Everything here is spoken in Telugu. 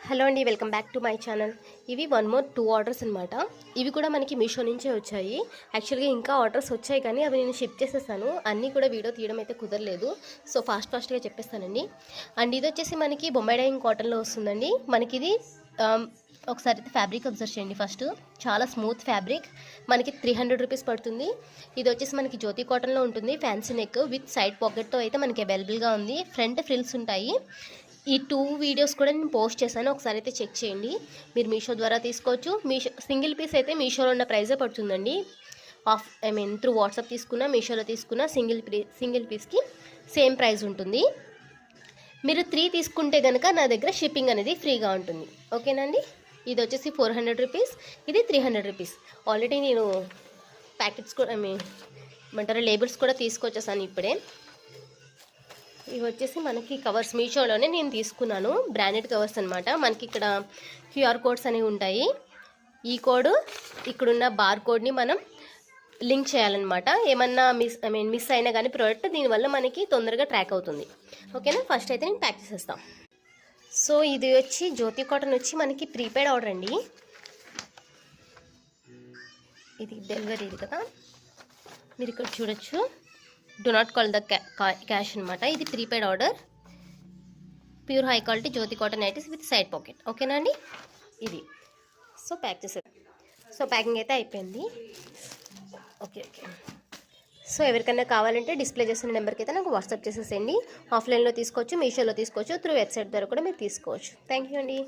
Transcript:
హలో అండి, welcome back to my channel. ఇవి 2 ఆర్డర్స్ అనమాట. ఇవి కూడా మనకి మీషో నుంచే వచ్చాయి. యాక్చువల్గా ఇంకా ఆర్డర్స్ వచ్చాయి కానీ అవి నేను షిప్ చేసేసాను. అన్నీ కూడా వీడియో తీయడం అయితే కుదరలేదు. సో ఫాస్ట్గా చెప్పేస్తానండి. అండ్ ఇది వచ్చేసి మనకి బొంబాయి డైయింగ్ కాటన్లో వస్తుందండి. మనకి ఇది ఒకసారి అయితే ఫ్యాబ్రిక్ అబ్జర్వ్ చేయండి. ఫస్ట్ చాలా స్మూత్ ఫ్యాబ్రిక్, మనకి 300 రూపీస్ పడుతుంది. ఇది వచ్చేసి మనకి జ్యోతి కాటన్లో ఉంటుంది. ఫ్యాన్సీ నెక్ విత్ సైడ్ పాకెట్తో అయితే మనకి అవైలబుల్గా ఉంది. ఫ్రంట్ ఫ్రిల్స్ ఉంటాయి. ఈ 2 వీడియోస్ కూడా నేను పోస్ట్ చేశాను, ఒకసారి అయితే చెక్ చేయండి. మీరు మీషో ద్వారా తీసుకోవచ్చు. మీషో సింగిల్ పీస్ అయితే మీషోలో ఉన్న ప్రైజే పడుతుందండి. త్రూ వాట్సాప్ తీసుకున్నా, మీషోలో తీసుకున్నా సింగిల్ పీస్కి సేమ్ ప్రైస్ ఉంటుంది. మీరు 3 తీసుకుంటే కనుక నా దగ్గర షిప్పింగ్ అనేది ఫ్రీగా ఉంటుంది. ఓకేనండి. ఇది వచ్చేసి 400 రూపీస్, ఇది 300 రూపీస్. ఆల్రెడీ నేను ప్యాకెట్స్ కూడా ఏమంటారు లేబుల్స్ కూడా తీసుకొచ్చేసాను ఇప్పుడే. ఇవి వచ్చేసి మనకి కవర్స్ మీషోలోనే నేను తీసుకున్నాను, బ్రాండెడ్ కవర్స్ అనమాట. మనకి ఇక్కడ క్యూఆర్ కోడ్స్ అనేవి ఉంటాయి. ఈ కోడ్ ఇక్కడున్న బార్ కోడ్ని మనం లింక్ చేయాలన్నమాట. ఏమన్నా మిస్ అయినా కానీ ప్రోడక్ట్, దీనివల్ల మనకి తొందరగా ట్రాక్ అవుతుంది. ఓకేనా. ఫస్ట్ అయితే నేను ప్యాక్ చేసేస్తాం. సో ఇది వచ్చి జ్యోతి కాటన్ వచ్చి మనకి ప్రీపెయిడ్ ఆర్డర్ అండి. ఇది డెలివరీ కదా, మీరు ఇక్కడ చూడొచ్చు. Do not call the cash అనమాట. ఇది prepaid order. Pure high quality Jyothi cotton nighties with side pocket. ఓకేనా అండి. ఇది సో ప్యాక్ చేసేది. సో ప్యాకింగ్ అయితే అయిపోయింది. ఓకే. సో ఎవరికైనా కావాలంటే డిస్ప్లే చేసిన నెంబర్కి అయితే నాకు వాట్సాప్ చేసేసేయండి. ఆఫ్లైన్లో తీసుకోవచ్చు, మీషోలో తీసుకోవచ్చు, త్రూ వెబ్సైట్ ద్వారా కూడా మీరు తీసుకోవచ్చు. థ్యాంక్ యూ అండి.